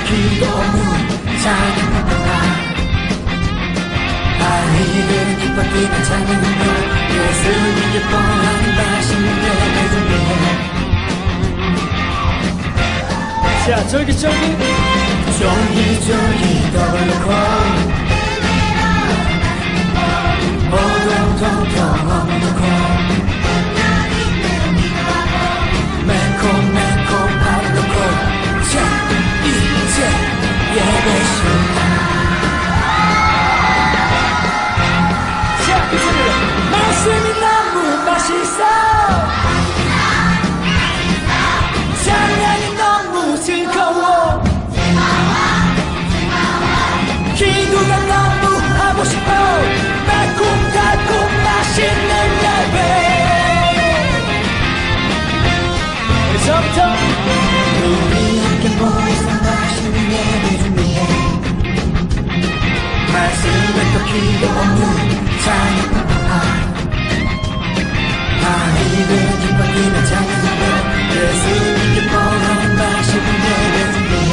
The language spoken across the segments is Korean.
길도 없는 작은 파파가 아이들은 기뻐 뛰는 작은 별 예수님 기뻐하는 맛있는 내 준비해. 자 쫄깃쫄깃 쫄깃쫄깃 더블로코 오동동동 어묵놓고 매콤매콤 밥 넣고 자 이제 예배 시간. 자 이 소리로 말씀이 너무 맛있어 찬양이 너무 즐거워 기도가 너무 하고 싶어 달콤달콤 맛있는 예배. 그래서부터 우리 함께 모여서 맛있는 예배 준비해. 말씀에 또 기도 없는 작은 파파파 아이들은 기뻐 뛰는 작은 별 예수님 기뻐하는 맛있는 예배 준비해.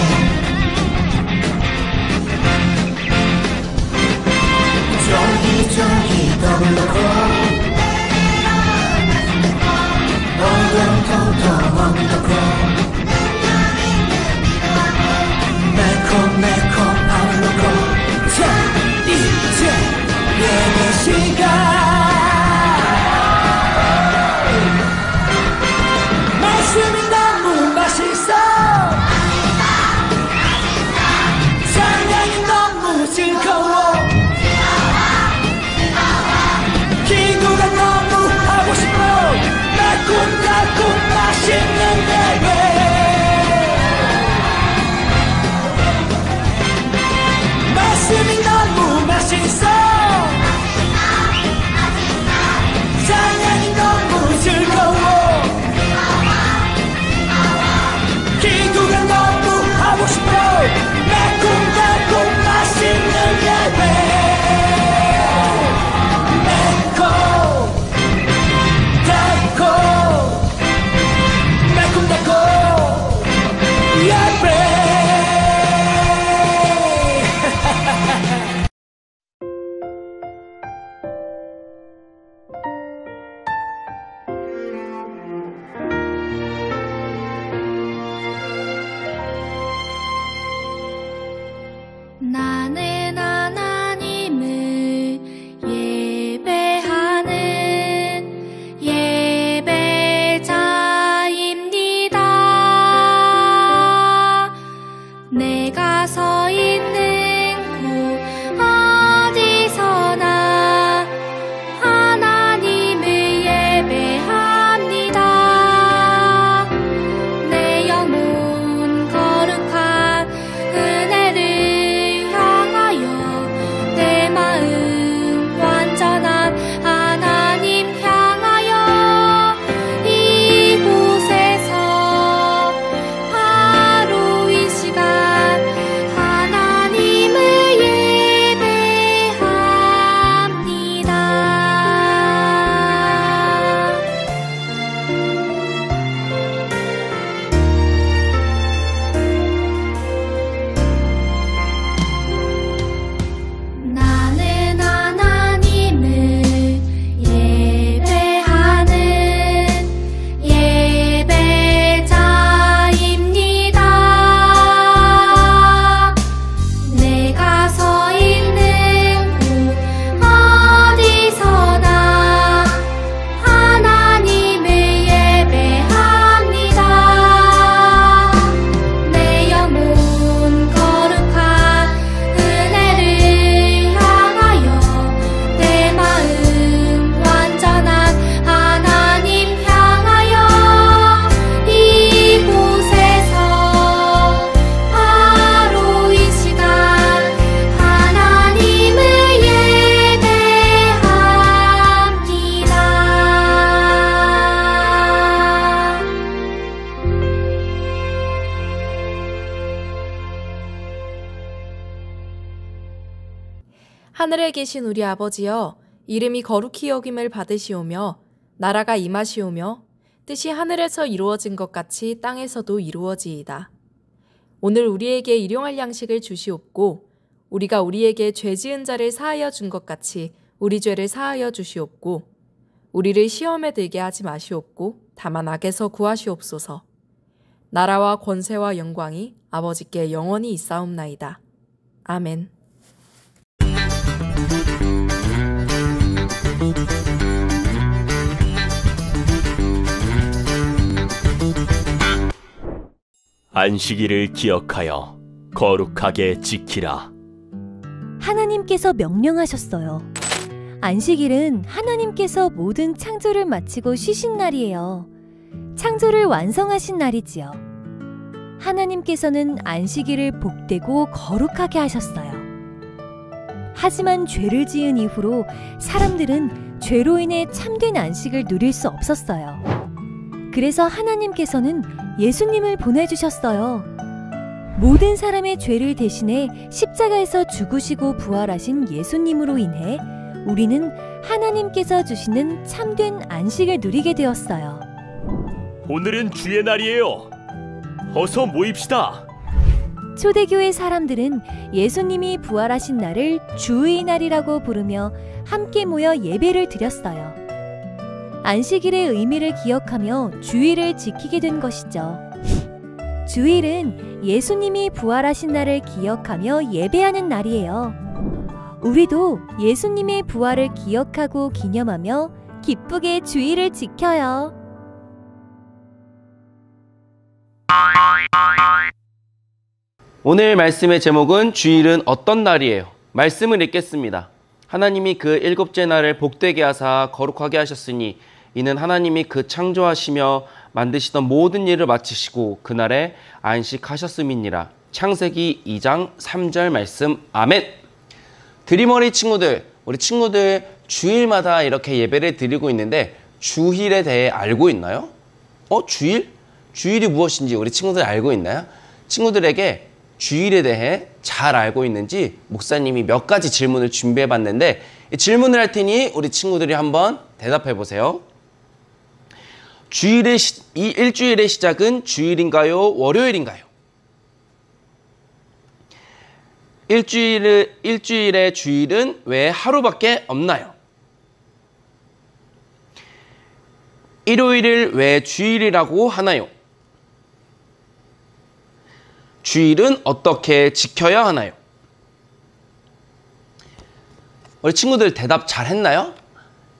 쫄깃쫄깃 더블로코 오동통통 어묵놓고 매콤매콤 밥을 넣고 자 이제 예배 시간. 말씀이 너무 맛있어 찬양이 너무 즐거워 기도가 너무 하고 싶어 달콤달콤 맛있는 예배. 말씀이 너무 맛있어 찬양이 너무 즐거워 기도가 너무 하고 싶어 달콤달콤 맛있는 예배. 나는 하나님을 예배하는 예배자입니다. 내가 서 있는 곳 어디서나 하나님을 예배합니다. 내 영혼 거룩한 은혜를 내 마음 완전한 하나님 향하여 이곳에서 바로 이 시간 하나님을 예배합니다. 나는 하나님을 예배하는 예배자입니다. 내가 서 있는 곳 어디서나 하나님을 예배합니다. 내 영혼 거룩한 은혜를 향하여 내 마음 완전한 하나님 향하여 이곳에서 바로 이 시간 하나님을 예배합니다. 하늘에 계신 우리 아버지여, 이름이 거룩히 여김을 받으시오며 나라가 임하시오며 뜻이 하늘에서 이루어진 것 같이 땅에서도 이루어지이다. 오늘 우리에게 일용할 양식을 주시옵고 우리가 우리에게 죄 지은 자를 사하여 준 것 같이 우리 죄를 사하여 주시옵고 우리를 시험에 들게 하지 마시옵고 다만 악에서 구하시옵소서. 나라와 권세와 영광이 아버지께 영원히 있사옵나이다. 아멘. 안식일을 기억하여 거룩하게 지키라. 하나님께서 명령하셨어요. 안식일은 하나님께서 모든 창조를 마치고 쉬신 날이에요. 창조를 완성하신 날이지요. 하나님께서는 안식일을 복되고 거룩하게 하셨어요. 하지만 죄를 지은 이후로 사람들은 죄로 인해 참된 안식을 누릴 수 없었어요. 그래서 하나님께서는 예수님을 보내주셨어요. 모든 사람의 죄를 대신해 십자가에서 죽으시고 부활하신 예수님으로 인해 우리는 하나님께서 주시는 참된 안식을 누리게 되었어요. 오늘은 주의 날이에요. 어서 모입시다. 초대교회 사람들은 예수님이 부활하신 날을 주의 날이라고 부르며 함께 모여 예배를 드렸어요. 안식일의 의미를 기억하며 주일을 지키게 된 것이죠. 주일은 예수님이 부활하신 날을 기억하며 예배하는 날이에요. 우리도 예수님의 부활을 기억하고 기념하며 기쁘게 주일을 지켜요. 오늘 말씀의 제목은 주일은 어떤 날이에요? 말씀을 읽겠습니다. 하나님이 그 일곱째 날을 복되게 하사 거룩하게 하셨으니 이는 하나님이 그 창조하시며 만드시던 모든 일을 마치시고 그날에 안식하셨음이니라. 창세기 2장 3절 말씀. 아멘. 드림어리 친구들, 우리 친구들 주일마다 이렇게 예배를 드리고 있는데 주일에 대해 알고 있나요? 주일? 주일이 무엇인지 우리 친구들 알고 있나요? 친구들에게 주일에 대해 잘 알고 있는지 목사님이 몇 가지 질문을 준비해 봤는데 이 질문을 할 테니 우리 친구들이 한번 대답해 보세요. 이 일주일의 시작은 주일인가요? 월요일인가요? 일주일의 주일은 왜 하루밖에 없나요? 일요일을 왜 주일이라고 하나요? 주일은 어떻게 지켜야 하나요? 우리 친구들 대답 잘 했나요?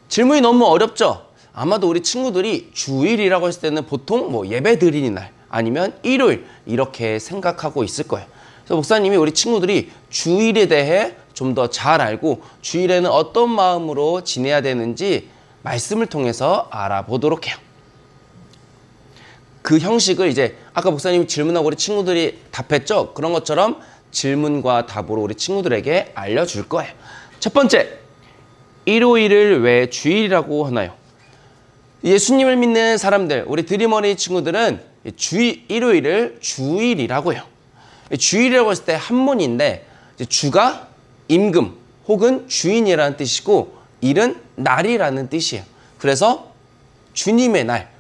질문이 너무 어렵죠? 아마도 우리 친구들이 주일이라고 했을 때는 보통 예배 드리는 날 아니면 일요일 이렇게 생각하고 있을 거예요. 그래서 목사님이 우리 친구들이 주일에 대해 좀 더 잘 알고 주일에는 어떤 마음으로 지내야 되는지 말씀을 통해서 알아보도록 해요. 그 형식을 이제 아까 목사님이 질문하고 우리 친구들이 답했죠? 그런 것처럼 질문과 답으로 우리 친구들에게 알려줄 거예요. 첫 번째, 일요일을 왜 주일이라고 하나요? 예수님을 믿는 사람들, 우리 드림어리 친구들은 일요일을 주일이라고 해요. 주일이라고 했을 때 한문인데 주가 임금 혹은 주인이라는 뜻이고 일은 날이라는 뜻이에요. 그래서 주님의 날,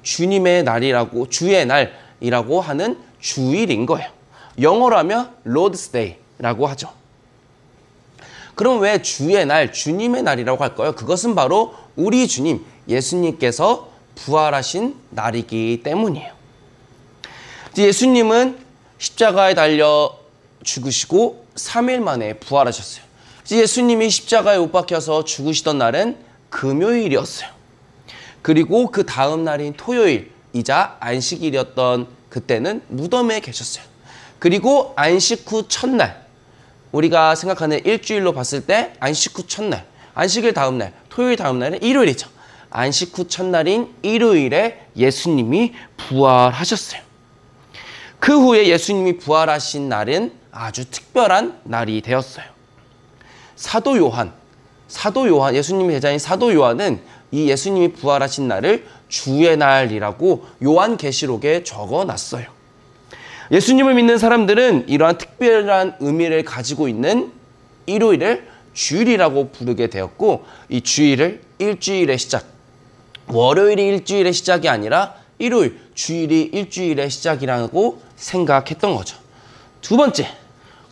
주님의 날이라고, 주의 날이라고 하는 주일인 거예요. 영어로 하면 Lord's Day라고 하죠. 그럼 왜 주의 날, 주님의 날이라고 할까요? 그것은 바로 우리 주님, 예수님께서 부활하신 날이기 때문이에요. 예수님은 십자가에 달려 죽으시고 3일 만에 부활하셨어요. 예수님이 십자가에 못 박혀서 죽으시던 날은 금요일이었어요. 그리고 그 다음 날인 토요일이자 안식일이었던 그때는 무덤에 계셨어요. 그리고 안식 후 첫날, 우리가 생각하는 일주일로 봤을 때 안식 후 첫날, 안식일 다음 날, 토요일 다음 날은 일요일이죠. 안식 후 첫날인 일요일에 예수님이 부활하셨어요. 그 후에 예수님이 부활하신 날은 아주 특별한 날이 되었어요. 사도 요한, 예수님의 제자인 사도 요한은 이 예수님이 부활하신 날을 주의 날이라고 요한계시록에 적어놨어요. 예수님을 믿는 사람들은 이러한 특별한 의미를 가지고 있는 일요일을 주일이라고 부르게 되었고, 이 주일을 일주일의 시작, 월요일이 일주일의 시작이 아니라 일요일, 주일이 일주일의 시작이라고 생각했던 거죠. 두 번째,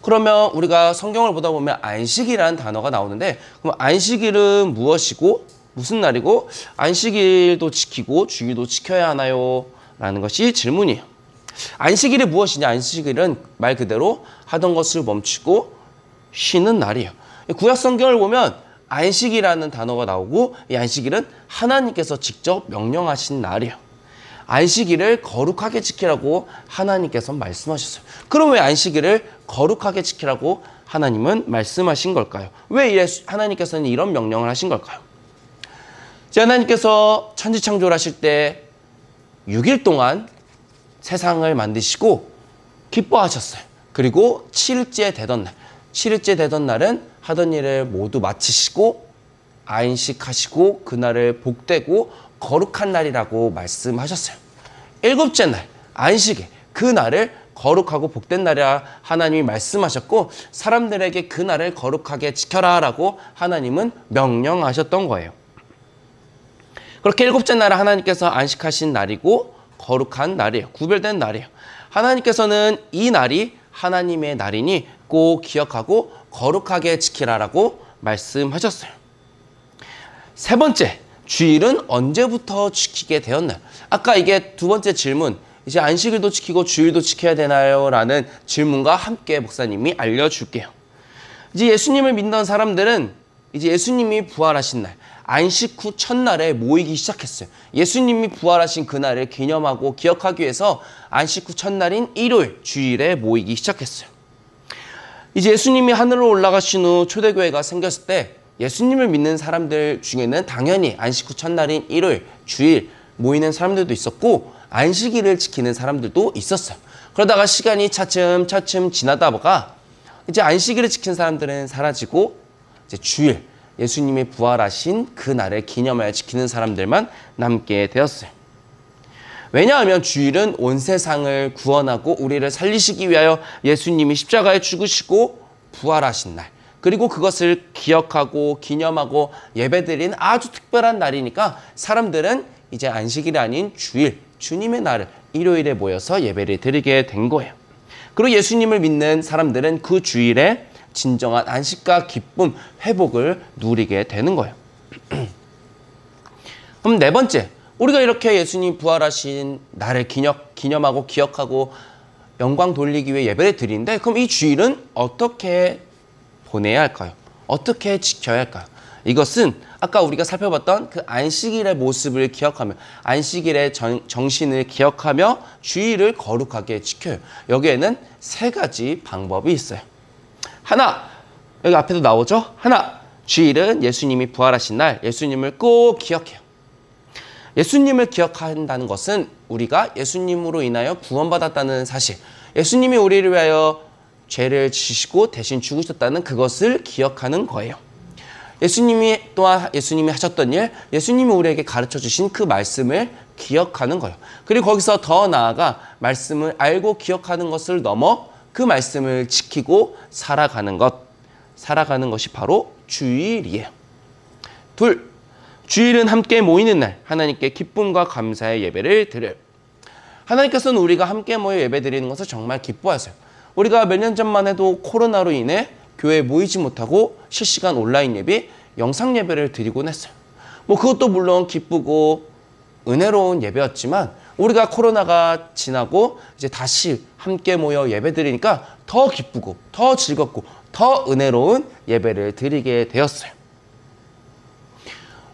그러면 우리가 성경을 보다 보면 안식이라는 단어가 나오는데 그럼 안식일은 무엇이고 무슨 날이고 안식일도 지키고 주일도 지켜야 하나요? 라는 것이 질문이에요. 안식일이 무엇이냐? 안식일은 말 그대로 하던 것을 멈추고 쉬는 날이에요. 구약 성경을 보면 안식이라는 단어가 나오고 이 안식일은 하나님께서 직접 명령하신 날이에요. 안식일을 거룩하게 지키라고 하나님께서 말씀하셨어요. 그럼 왜 안식일을 거룩하게 지키라고 하나님은 말씀하신 걸까요? 왜 하나님께서는 이런 명령을 하신 걸까요? 하나님께서 천지창조를 하실 때 6일 동안 세상을 만드시고 기뻐하셨어요. 그리고 7일째 되던 날은 하던 일을 모두 마치시고 안식하시고 그날을 복되고 거룩한 날이라고 말씀하셨어요. 7째 날 안식일 그 날을 거룩하고 복된 날이라 하나님이 말씀하셨고 사람들에게 그 날을 거룩하게 지켜라 라고 하나님은 명령하셨던 거예요. 그렇게 7째 날은 하나님께서 안식하신 날이고 거룩한 날이에요. 구별된 날이에요. 하나님께서는 이 날이 하나님의 날이니 꼭 기억하고 거룩하게 지키라라고 말씀하셨어요. 세 번째, 주일은 언제부터 지키게 되었나요? 아까 이게 두 번째 질문, 이제 안식일도 지키고 주일도 지켜야 되나요? 라는 질문과 함께 목사님이 알려줄게요. 이제 예수님을 믿는 사람들은 이제 예수님이 부활하신 날, 안식 후 첫날에 모이기 시작했어요. 예수님이 부활하신 그날을 기념하고 기억하기 위해서 안식 후 첫날인 일요일, 주일에 모이기 시작했어요. 이제 예수님이 하늘로 올라가신 후 초대교회가 생겼을 때 예수님을 믿는 사람들 중에는 당연히 안식 후 첫날인 일요일, 주일 모이는 사람들도 있었고 안식일을 지키는 사람들도 있었어요. 그러다가 시간이 차츰 지나다가 이제 안식일을 지키는 사람들은 사라지고 이제 주일, 예수님이 부활하신 그 날을 기념하여 지키는 사람들만 남게 되었어요. 왜냐하면 주일은 온 세상을 구원하고 우리를 살리시기 위하여 예수님이 십자가에 죽으시고 부활하신 날, 그리고 그것을 기억하고 기념하고 예배드리는 아주 특별한 날이니까 사람들은 이제 안식일이 아닌 주일, 주님의 날을 일요일에 모여서 예배를 드리게 된 거예요. 그리고 예수님을 믿는 사람들은 그 주일에 진정한 안식과 기쁨, 회복을 누리게 되는 거예요. 그럼 네 번째, 우리가 이렇게 예수님 부활하신 날을 기념하고 기억하고 영광 돌리기 위해 예배를 드리는데 그럼 이 주일은 어떻게 보내야 할까요? 어떻게 지켜야 할까요? 이것은 아까 우리가 살펴봤던 그 안식일의 모습을 기억하며 안식일의 정신을 기억하며 주일을 거룩하게 지켜요. 여기에는 세 가지 방법이 있어요. 하나, 여기 앞에도 나오죠? 하나, 주일은 예수님이 부활하신 날, 예수님을 꼭 기억해요. 예수님을 기억한다는 것은 우리가 예수님으로 인하여 구원받았다는 사실, 예수님이 우리를 위하여 죄를 지시고 대신 죽으셨다는 그것을 기억하는 거예요. 예수님이 또한 예수님이 하셨던 일, 예수님이 우리에게 가르쳐 주신 그 말씀을 기억하는 거예요. 그리고 거기서 더 나아가 말씀을 알고 기억하는 것을 넘어 그 말씀을 지키고 살아가는 것이 바로 주일이에요. 둘, 주일은 함께 모이는 날, 하나님께 기쁨과 감사의 예배를 드려요. 하나님께서는 우리가 함께 모여 예배 드리는 것을 정말 기뻐하세요. 우리가 몇 년 전만 해도 코로나로 인해 교회에 모이지 못하고 실시간 온라인 예배, 영상 예배를 드리곤 했어요. 그것도 물론 기쁘고 은혜로운 예배였지만 우리가 코로나가 지나고 이제 다시 함께 모여 예배 드리니까 더 기쁘고 더 즐겁고 더 은혜로운 예배를 드리게 되었어요.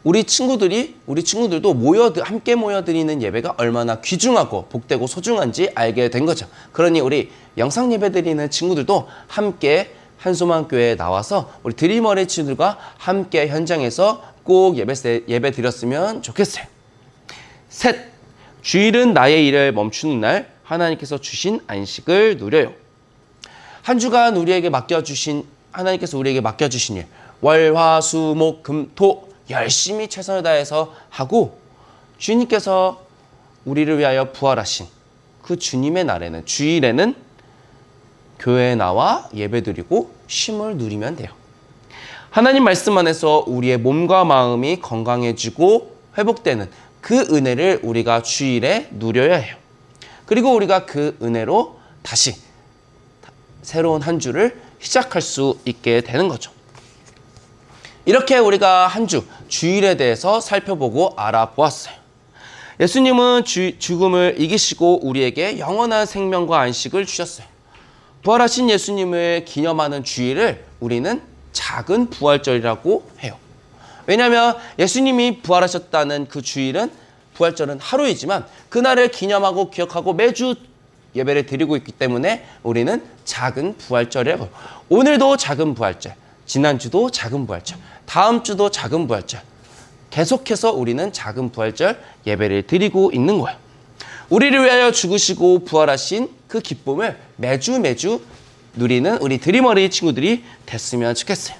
우리 친구들도 함께 모여 드리는 예배가 얼마나 귀중하고 복되고 소중한지 알게 된 거죠. 그러니 우리 영상 예배 드리는 친구들도 함께 한소망교회에 나와서 우리 드림어린 친구들과 함께 현장에서 꼭 예배 드렸으면 좋겠어요. 셋, 주일은 나의 일을 멈추는 날, 하나님께서 주신 안식을 누려요. 한 주간 하나님께서 우리에게 맡겨주신 일, 월, 화, 수, 목, 금, 토 열심히 최선을 다해서 하고 주님께서 우리를 위하여 부활하신 그 주님의 날에는, 주일에는 교회에 나와 예배드리고 쉼을 누리면 돼요. 하나님 말씀 안에서 우리의 몸과 마음이 건강해지고 회복되는 그 은혜를 우리가 주일에 누려야 해요. 그리고 우리가 그 은혜로 다시 새로운 한 주를 시작할 수 있게 되는 거죠. 이렇게 우리가 한 주, 주일에 대해서 살펴보고 알아보았어요. 예수님은 죽음을 이기시고 우리에게 영원한 생명과 안식을 주셨어요. 부활하신 예수님을 기념하는 주일을 우리는 작은 부활절이라고 해요. 왜냐하면 예수님이 부활하셨다는 그 주일은 부활절은 하루이지만 그날을 기념하고 기억하고 매주 예배를 드리고 있기 때문에 우리는 작은 부활절이라고 해요. 오늘도 작은 부활절, 지난주도 작은 부활절, 다음 주도 작은 부활절, 계속해서 우리는 작은 부활절 예배를 드리고 있는 거예요. 우리를 위하여 죽으시고 부활하신 그 기쁨을 매주 누리는 우리 드림어리 친구들이 됐으면 좋겠어요.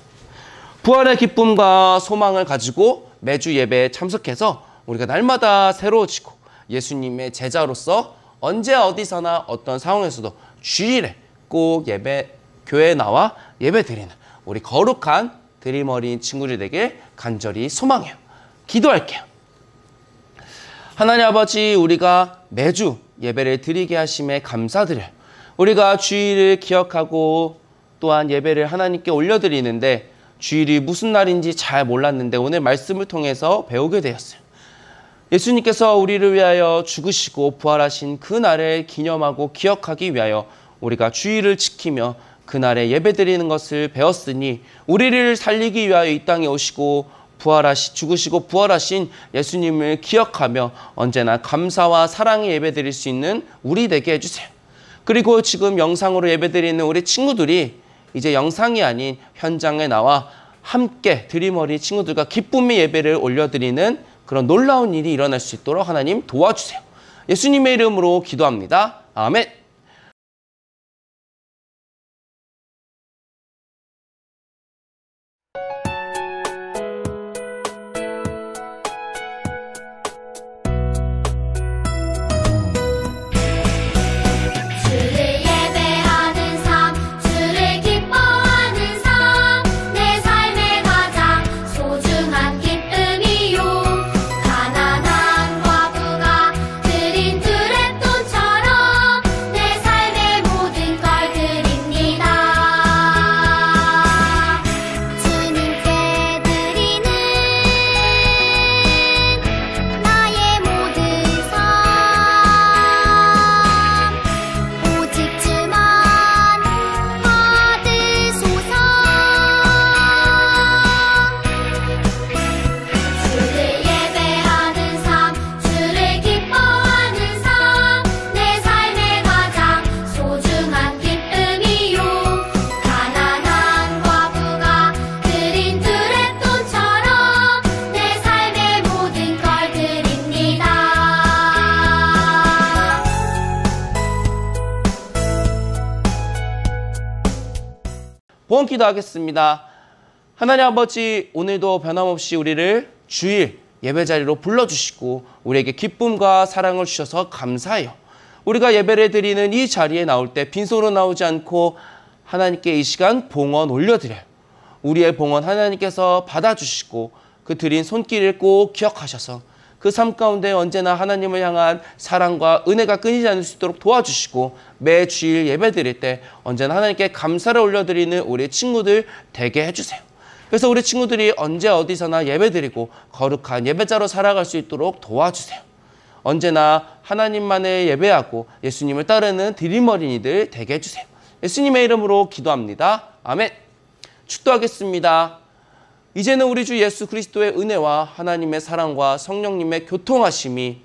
부활의 기쁨과 소망을 가지고 매주 예배에 참석해서 우리가 날마다 새로워지고 예수님의 제자로서 언제 어디서나 어떤 상황에서도 주일에 꼭 교회에 나와 예배 드리는 우리 거룩한 드림어린 친구들 되길 간절히 소망해요. 기도할게요. 하나님 아버지, 우리가 매주 예배를 드리게 하심에 감사드려요. 우리가 주일을 기억하고 또한 예배를 하나님께 올려드리는데 주일이 무슨 날인지 잘 몰랐는데 오늘 말씀을 통해서 배우게 되었어요. 예수님께서 우리를 위하여 죽으시고 부활하신 그 날을 기념하고 기억하기 위하여 우리가 주일을 지키며 그날에 예배드리는 것을 배웠으니 우리를 살리기 위하여 이 땅에 오시고 죽으시고 부활하신 예수님을 기억하며 언제나 감사와 사랑의 예배드릴 수 있는 우리 되게 해주세요. 그리고 지금 영상으로 예배드리는 우리 친구들이 이제 영상이 아닌 현장에 나와 함께 드림어리 친구들과 기쁨의 예배를 올려드리는 그런 놀라운 일이 일어날 수 있도록 하나님 도와주세요. 예수님의 이름으로 기도합니다. 아멘. 보험 기도하겠습니다. 하나님 아버지, 오늘도 변함없이 우리를 주일 예배 자리로 불러주시고 우리에게 기쁨과 사랑을 주셔서 감사해요. 우리가 예배를 드리는 이 자리에 나올 때 빈손으로 나오지 않고 하나님께 이 시간 봉헌 올려드려요. 우리의 봉헌 하나님께서 받아주시고 그 드린 손길을 꼭 기억하셔서 그 삶 가운데 언제나 하나님을 향한 사랑과 은혜가 끊이지 않을 수 있도록 도와주시고 매 주일 예배 드릴 때 언제나 하나님께 감사를 올려드리는 우리 친구들 되게 해주세요. 그래서 우리 친구들이 언제 어디서나 예배 드리고 거룩한 예배자로 살아갈 수 있도록 도와주세요. 언제나 하나님만을 예배하고 예수님을 따르는 드림 어린이들 되게 해주세요. 예수님의 이름으로 기도합니다. 아멘. 축도하겠습니다. 이제는 우리 주 예수 그리스도의 은혜와 하나님의 사랑과 성령님의 교통하심이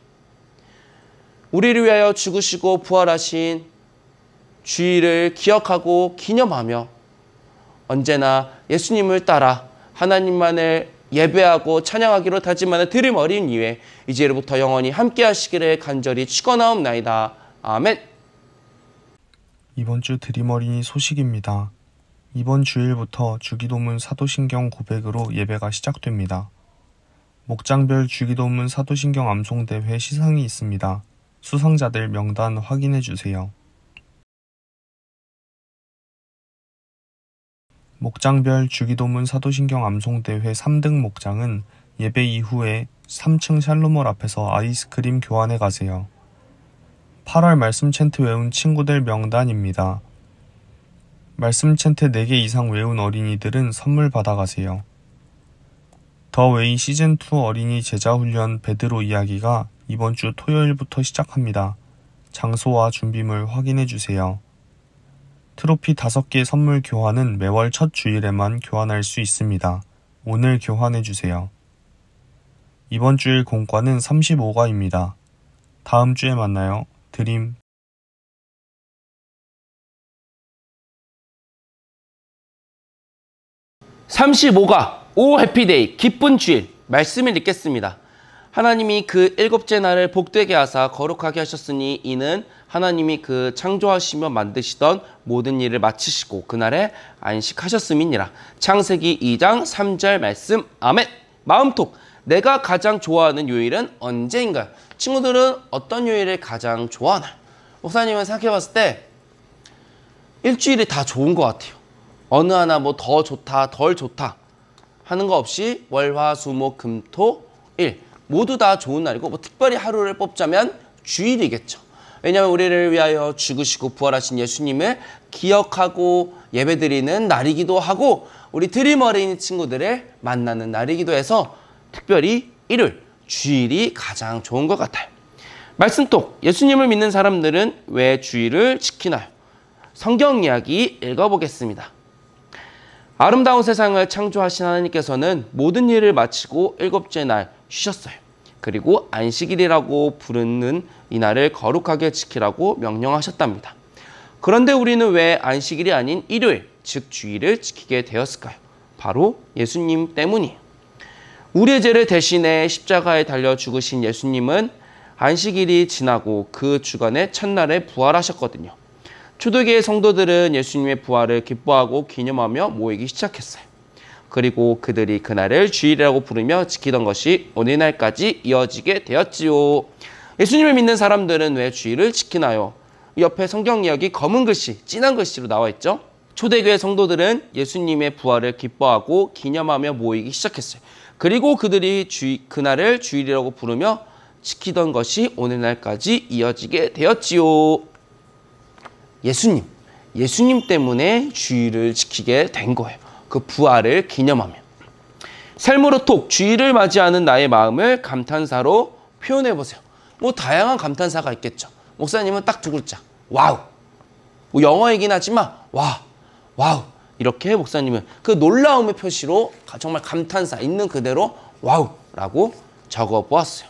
우리를 위하여 죽으시고 부활하신 주일을 기억하고 기념하며 언제나 예수님을 따라 하나님만을 예배하고 찬양하기로 다짐하는 드림 어린 이에 이제로부터 영원히 함께 하시기를 간절히 축원하옵나이다. 아멘. 이번 주 드림 어린이 소식입니다. 이번 주일부터 주기도문 사도신경 고백으로 예배가 시작됩니다. 목장별 주기도문 사도신경 암송대회 시상이 있습니다. 수상자들 명단 확인해주세요. 목장별 주기도문 사도신경 암송대회 3등 목장은 예배 이후에 3층 샬롬홀 앞에서 아이스크림 교환해 가세요. 8월 말씀 챈트 외운 친구들 명단입니다. 말씀 챈트 4개 이상 외운 어린이들은 선물 받아가세요. 더 웨이 시즌2 어린이 제자훈련 베드로 이야기가 이번 주 토요일부터 시작합니다. 장소와 준비물 확인해주세요. 트로피 5개 선물 교환은 매월 첫 주일에만 교환할 수 있습니다. 오늘 교환해주세요. 이번 주일 공과는 35과입니다. 다음 주에 만나요. 드림. (35가) 오 해피데이 기쁜 주일 말씀을 읽겠습니다. 하나님이 그 일곱째 날을 복되게 하사 거룩하게 하셨으니 이는 하나님이 그 창조하시며 만드시던 모든 일을 마치시고 그날에 안식하셨음이니라. 창세기 2장 3절 말씀. 아멘. 마음톡. 내가 가장 좋아하는 요일은 언제인가요? 친구들은 어떤 요일을 가장 좋아하나요? 목사님은 생각해봤을 때 일주일이 다 좋은 것 같아요. 어느 하나 뭐 더 좋다 덜 좋다 하는 거 없이 월, 화, 수, 목, 금, 토, 일 모두 다 좋은 날이고, 뭐 특별히 하루를 뽑자면 주일이겠죠. 왜냐하면 우리를 위하여 죽으시고 부활하신 예수님을 기억하고 예배드리는 날이기도 하고 우리 드림 어린이 친구들을 만나는 날이기도 해서 특별히 일요일, 주일이 가장 좋은 것 같아요. 말씀톡. 예수님을 믿는 사람들은 왜 주일을 지키나요? 성경 이야기 읽어보겠습니다. 아름다운 세상을 창조하신 하나님께서는 모든 일을 마치고 일곱째 날 쉬셨어요. 그리고 안식일이라고 부르는 이 날을 거룩하게 지키라고 명령하셨답니다. 그런데 우리는 왜 안식일이 아닌 일요일, 즉 주일을 지키게 되었을까요? 바로 예수님 때문이에요. 우리의 죄를 대신해 십자가에 달려 죽으신 예수님은 안식일이 지나고 그 주간의 첫날에 부활하셨거든요. 초대교회 성도들은 예수님의 부활을 기뻐하고 기념하며 모이기 시작했어요. 그리고 그들이 그날을 주일이라고 부르며 지키던 것이 오늘날까지 이어지게 되었지요. 예수님을 믿는 사람들은 왜 주일을 지키나요? 옆에 성경 이야기 검은 글씨, 진한 글씨로 나와 있죠. 초대교회 성도들은 예수님의 부활을 기뻐하고 기념하며 모이기 시작했어요. 그리고 그들이 그날을 주일이라고 부르며 지키던 것이 오늘날까지 이어지게 되었지요. 예수님 때문에 주일을 지키게 된 거예요. 그 부활을 기념하며. 삶으로 톡. 주일을 맞이하는 나의 마음을 감탄사로 표현해보세요. 뭐 다양한 감탄사가 있겠죠. 목사님은 딱 2글자. 와우. 뭐 영어이긴 하지만 와우. 이렇게 목사님은 그 놀라움의 표시로 정말 감탄사 있는 그대로 와우라고 적어보았어요.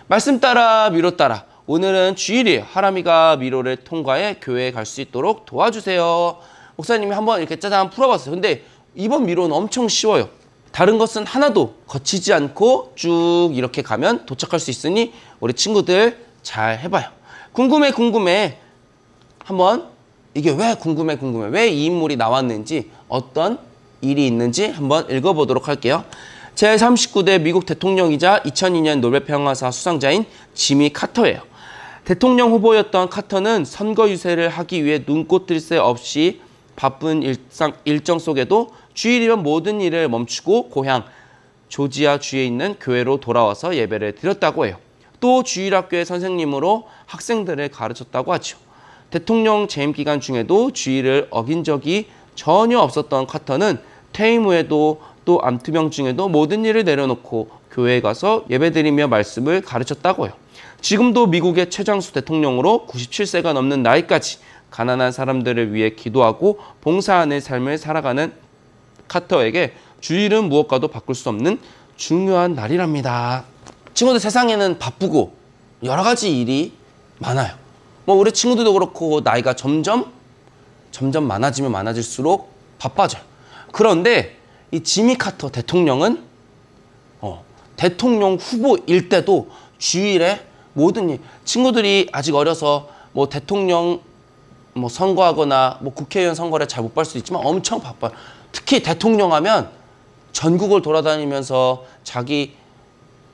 말씀 따라 미로 따라. 오늘은 주일이에요. 하람이가 미로를 통과해 교회에 갈 수 있도록 도와주세요. 목사님이 한번 이렇게 짜잔 풀어봤어요. 근데 이번 미로는 엄청 쉬워요. 다른 것은 하나도 거치지 않고 쭉 이렇게 가면 도착할 수 있으니 우리 친구들 잘 해봐요. 궁금해. 한번 이게 왜 궁금해. 왜 이 인물이 나왔는지 어떤 일이 있는지 한번 읽어보도록 할게요. 제39대 미국 대통령이자 2002년 노벨 평화상 수상자인 지미 카터예요. 대통령 후보였던 카터는 선거 유세를 하기 위해 눈꽃 뜰 새 없이 바쁜 일정 속에도 주일이면 모든 일을 멈추고 고향 조지아주에 있는 교회로 돌아와서 예배를 드렸다고 해요. 또 주일학교의 선생님으로 학생들을 가르쳤다고 하죠. 대통령 재임 기간 중에도 주일을 어긴 적이 전혀 없었던 카터는 퇴임 후에도 또 암투병 중에도 모든 일을 내려놓고 교회에 가서 예배드리며 말씀을 가르쳤다고 해요. 지금도 미국의 최장수 대통령으로 97세가 넘는 나이까지 가난한 사람들을 위해 기도하고 봉사하는 삶을 살아가는 카터에게 주일은 무엇과도 바꿀 수 없는 중요한 날이랍니다. 친구들, 세상에는 바쁘고 여러 가지 일이 많아요. 뭐 우리 친구들도 그렇고 나이가 점점 많아지면 많아질수록 바빠져요. 그런데 이 지미 카터 대통령은 대통령 후보일 때도 주일에 모든 일, 친구들이 아직 어려서 뭐 대통령 선거하거나 뭐 국회의원 선거를 잘 못 볼 수 있지만 엄청 바빠요. 특히 대통령 하면 전국을 돌아다니면서 자기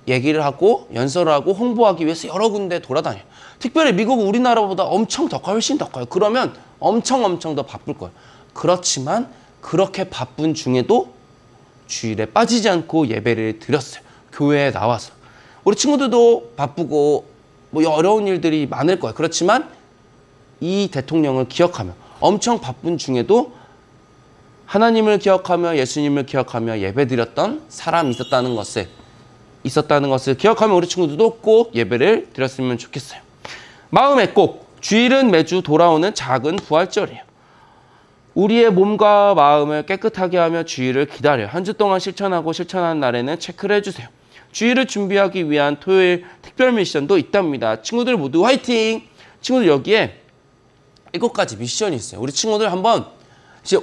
얘기를 하고 연설을 하고 홍보하기 위해서 여러 군데 돌아다녀요. 특별히 미국은 우리나라보다 엄청 더 커요. 훨씬 더 커요. 그러면 엄청 더 바쁠 거예요. 그렇지만 그렇게 바쁜 중에도 주일에 빠지지 않고 예배를 드렸어요. 교회에 나와서. 우리 친구들도 바쁘고 뭐 어려운 일들이 많을 거예요. 그렇지만 이 대통령을 기억하며 엄청 바쁜 중에도 하나님을 기억하며 예수님을 기억하며 예배드렸던 사람이 있었다는 것을 기억하며 우리 친구들도 꼭 예배를 드렸으면 좋겠어요. 마음에 꼭 주일은 매주 돌아오는 작은 부활절이에요. 우리의 몸과 마음을 깨끗하게 하며 주일을 기다려요. 한 주 동안 실천하는 날에는 체크를 해주세요. 주일을 준비하기 위한 토요일 특별 미션도 있답니다. 친구들 모두 화이팅! 친구들 여기에 7가지 미션이 있어요. 우리 친구들 한번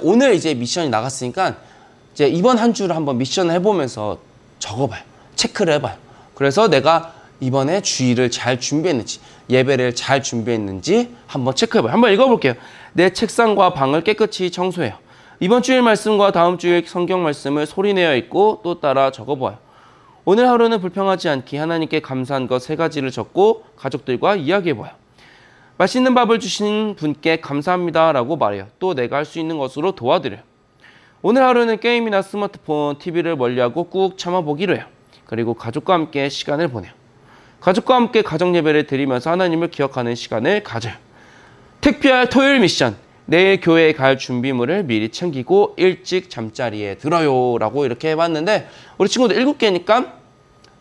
오늘 미션이 나갔으니까 이번 한 주를 한번 미션을 해보면서 적어봐요. 체크를 해봐요. 그래서 내가 이번에 주일을 잘 준비했는지 예배를 잘 준비했는지 한번 체크해봐요. 한번 읽어볼게요. 내 책상과 방을 깨끗이 청소해요. 이번 주일 말씀과 다음 주일 성경 말씀을 소리내어 읽고 또 따라 적어봐요. 오늘 하루는 불평하지 않기 하나님께 감사한 것 3가지를 적고 가족들과 이야기해봐요. 맛있는 밥을 주신 분께 감사합니다 라고 말해요. 또 내가 할 수 있는 것으로 도와드려요. 오늘 하루는 게임이나 스마트폰, TV를 멀리하고 꾹 참아보기로 해요. 그리고 가족과 함께 시간을 보내요. 가족과 함께 가정예배를 드리면서 하나님을 기억하는 시간을 가져요. 특별 토요일 미션, 내일 교회에 갈 준비물을 미리 챙기고 일찍 잠자리에 들어요 라고 이렇게 해봤는데 우리 친구들 7개니까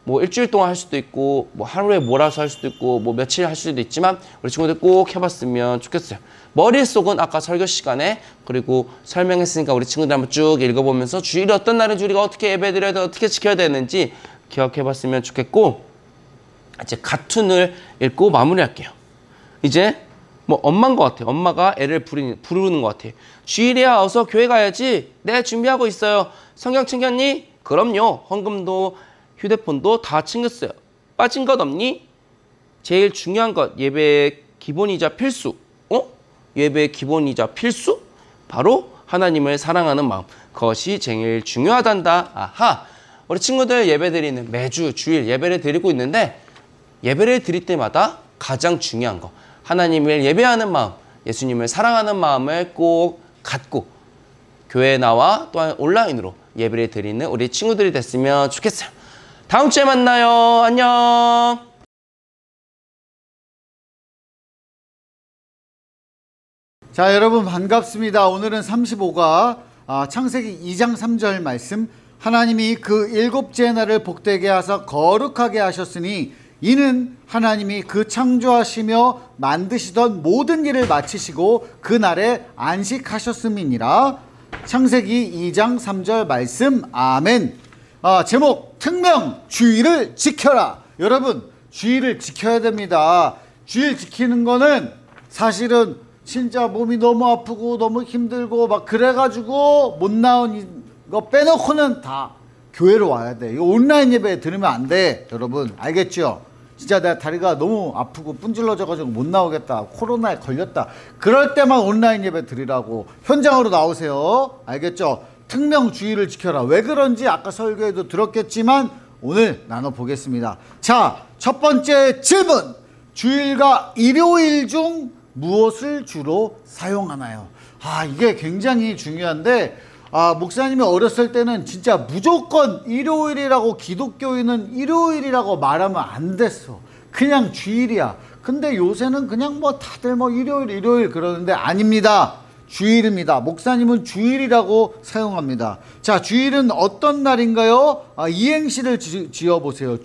뭐 일주일 동안 할 수도 있고 뭐 하루에 몰아서 할 수도 있고 뭐 며칠 할 수도 있지만 우리 친구들 꼭 해봤으면 좋겠어요. 머릿속은 아까 설교 시간에 그리고 설명했으니까 우리 친구들 한번 쭉 읽어보면서 주일이 어떤 날인지 우리가 어떻게 예배드려야 돼, 어떻게 지켜야 되는지 기억해봤으면 좋겠고 이제 가툰을 읽고 마무리할게요. 이제 뭐 엄마인 것 같아요. 엄마가 애를 부르는 것 같아요. 주일이야 어서 교회 가야지. 네 준비하고 있어요. 성경 챙겼니? 그럼요. 헌금도 휴대폰도 다 챙겼어요. 빠진 것 없니? 제일 중요한 것 예배의 기본이자 필수. 예배의 기본이자 필수? 바로 하나님을 사랑하는 마음. 그것이 제일 중요하단다. 아하. 우리 친구들 예배드리는 매주 주일 예배를 드리고 있는데 예배를 드릴 때마다 가장 중요한 거 하나님을 예배하는 마음, 예수님을 사랑하는 마음을 꼭 갖고 교회에 나와 또한 온라인으로 예배를 드리는 우리 친구들이 됐으면 좋겠어요. 다음 주에 만나요. 안녕. 자, 여러분 반갑습니다. 오늘은 35가 창세기 2장 3절 말씀, 하나님이 그 7째 날을 복되게 하사 거룩하게 하셨으니 이는 하나님이 그 창조하시며 만드시던 모든 일을 마치시고 그 날에 안식하셨음이니라. 창세기 2장 3절 말씀. 아멘. 제목 특명 주일을 지켜라. 여러분 주일을 지켜야 됩니다. 주일 지키는 거는 사실은 진짜 몸이 너무 아프고 너무 힘들고 막 그래가지고 못 나온 거 빼놓고는 다 교회로 와야 돼. 이거 온라인 예배 들으면 안 돼. 여러분 알겠죠? 진짜 내가 다리가 너무 아프고 분질러져가지고 못 나오겠다, 코로나에 걸렸다, 그럴 때만 온라인 예배 드리라고. 현장으로 나오세요. 알겠죠? 특명 주일을 지켜라. 왜 그런지 아까 설교에도 들었겠지만 오늘 나눠보겠습니다. 자, 첫 번째 질문. 주일과 일요일 중 무엇을 주로 사용하나요? 이게 굉장히 중요한데 목사님이 어렸을 때는 진짜 무조건 일요일이라고, 기독교인은 일요일이라고 말하면 안 됐어. 그냥 주일이야. 근데 요새는 그냥 뭐 다들 뭐 일요일 그러는데 아닙니다. 주일입니다. 목사님은 주일이라고 사용합니다. 자, 주일은 어떤 날인가요? 이행시를 지어보세요.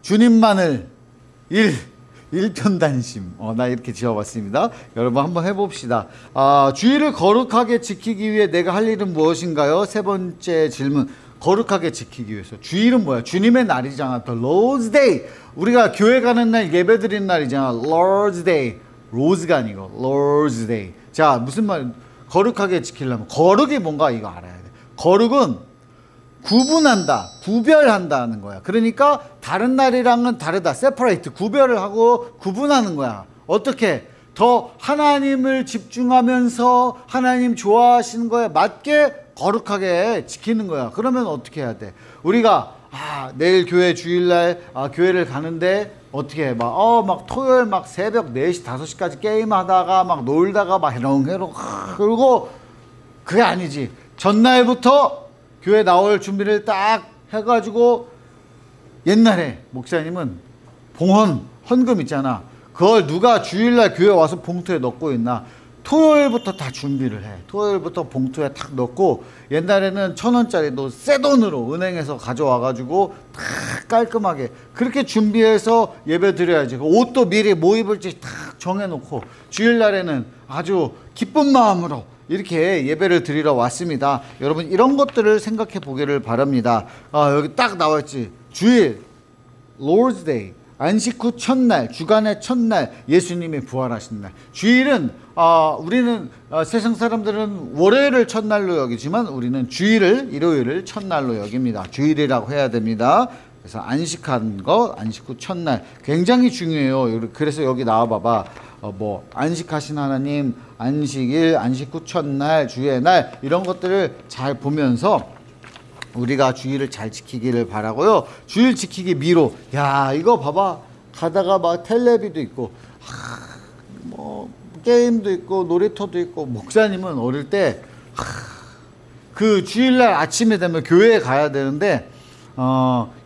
주님만을 일편단심. 나 이렇게 지어봤습니다. 여러분 한번 해봅시다. 주일을 거룩하게 지키기 위해 내가 할 일은 무엇인가요? 세 번째 질문. 거룩하게 지키기 위해서. 주일은 뭐야? 주님의 날이잖아. The Lord's Day. 우리가 교회 가는 날, 예배 드리는 날이잖아. Lord's Day. 로즈가 아니고 Lord's Day. 자, 무슨 말? 거룩하게 지키려면 거룩이 뭔가 이거 알아야 돼. 거룩은 구분한다, 구별한다는 거야. 그러니까 다른 날이랑은 다르다. separate, 구별을 하고 구분하는 거야. 어떻게? 더 하나님을 집중하면서 하나님 좋아하시는 거에 맞게 거룩하게 지키는 거야. 그러면 어떻게 해야 돼? 우리가 내일 교회 주일날 교회를 가는데 어떻게 해? 막 토요일 막 새벽 4시 5시까지 게임하다가 막 놀다가 막 해롱해롱 그러고, 그게 아니지. 전날부터 교회 나올 준비를 딱 해가지고, 옛날에 목사님은 봉헌, 헌금 있잖아. 그걸 누가 주일날 교회 와서 봉투에 넣고 있나? 토요일부터 다 준비를 해. 토요일부터 봉투에 탁 넣고, 옛날에는 1,000원짜리도 새 돈으로 은행에서 가져와가지고 탁 깔끔하게 그렇게 준비해서 예배 드려야지. 옷도 미리 뭐 입을지 탁 정해놓고 주일날에는 아주 기쁜 마음으로 이렇게 예배를 드리러 왔습니다. 여러분 이런 것들을 생각해 보기를 바랍니다. 여기 딱 나와있지. 주일, Lord's Day, 안식 후 첫날, 주간의 첫날, 예수님이 부활하신 날. 주일은 우리는 세상 사람들은 월요일을 첫날로 여기지만 우리는 주일을, 일요일을 첫날로 여깁니다. 주일이라고 해야 됩니다. 그래서 안식한 거, 안식 후 첫날 굉장히 중요해요. 그래서 여기 나와 봐봐. 뭐 안식하신 하나님, 안식일, 안식 후 첫날, 주의 날 이런 것들을 잘 보면서 우리가 주일을 잘 지키기를 바라고요. 주일 지키기 미로. 야, 이거 봐봐. 가다가 막 텔레비도 있고, 뭐 게임도 있고, 놀이터도 있고. 목사님은 어릴 때 그 주일날 아침에 되면 교회에 가야 되는데,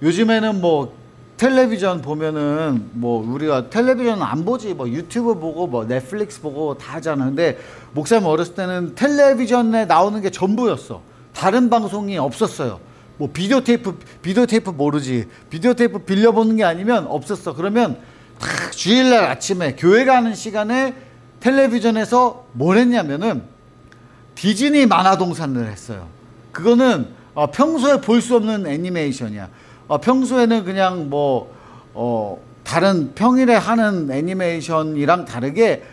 요즘에는 뭐 텔레비전 보면은 뭐 우리가 텔레비전 안 보지, 뭐 유튜브 보고 뭐 넷플릭스 보고 다 하잖아. 근데 목사님 어렸을 때는 텔레비전에 나오는 게 전부였어. 다른 방송이 없었어요. 뭐 비디오 테이프 모르지. 비디오 테이프 빌려보는 게 아니면 없었어. 그러면 딱 주일날 아침에 교회 가는 시간에 텔레비전에서 뭘 했냐면은 디즈니 만화동산을 했어요. 그거는 평소에 볼 수 없는 애니메이션이야. 평소에는 그냥 뭐 다른 평일에 하는 애니메이션이랑 다르게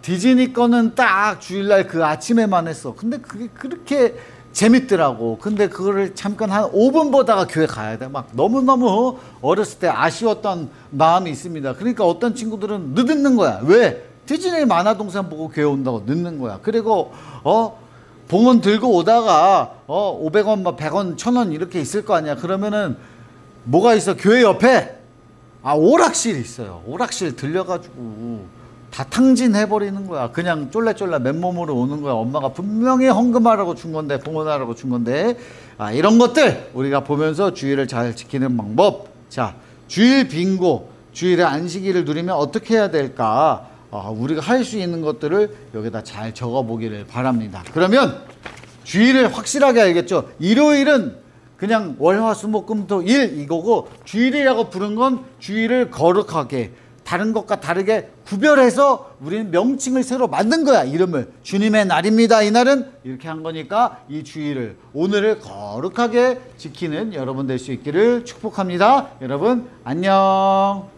디즈니 거는 딱 주일날 그 아침에만 했어. 근데 그게 그렇게 재밌더라고. 근데 그거를 잠깐 한 5분 보다가 교회 가야 돼. 막 너무너무 어렸을 때 아쉬웠던 마음이 있습니다. 그러니까 어떤 친구들은 늦는 거야. 왜? 디즈니 만화동산 보고 교회 온다고 늦는 거야. 그리고 봉헌 들고 오다가 500원, 뭐 100원, 1000원 이렇게 있을 거 아니야. 그러면은 뭐가 있어? 교회 옆에 오락실 있어요. 오락실 들려가지고 다 탕진해버리는 거야. 그냥 쫄래쫄래 맨몸으로 오는 거야. 엄마가 분명히 헌금하라고 준 건데, 봉헌하라고 준 건데. 이런 것들 우리가 보면서 주일을 잘 지키는 방법. 자, 주일 빙고. 주일에 안식일을 누리면 어떻게 해야 될까? 우리가 할 수 있는 것들을 여기다 잘 적어보기를 바랍니다. 그러면 주일을 확실하게 알겠죠? 일요일은 그냥 월화수목금토일 이거고, 주일이라고 부른 건 주일을 거룩하게, 다른 것과 다르게 구별해서 우리는 명칭을 새로 만든 거야. 이름을. 주님의 날입니다. 이날은 이렇게 한 거니까 이 주일을, 오늘을 거룩하게 지키는 여러분 될 수 있기를 축복합니다. 여러분 안녕.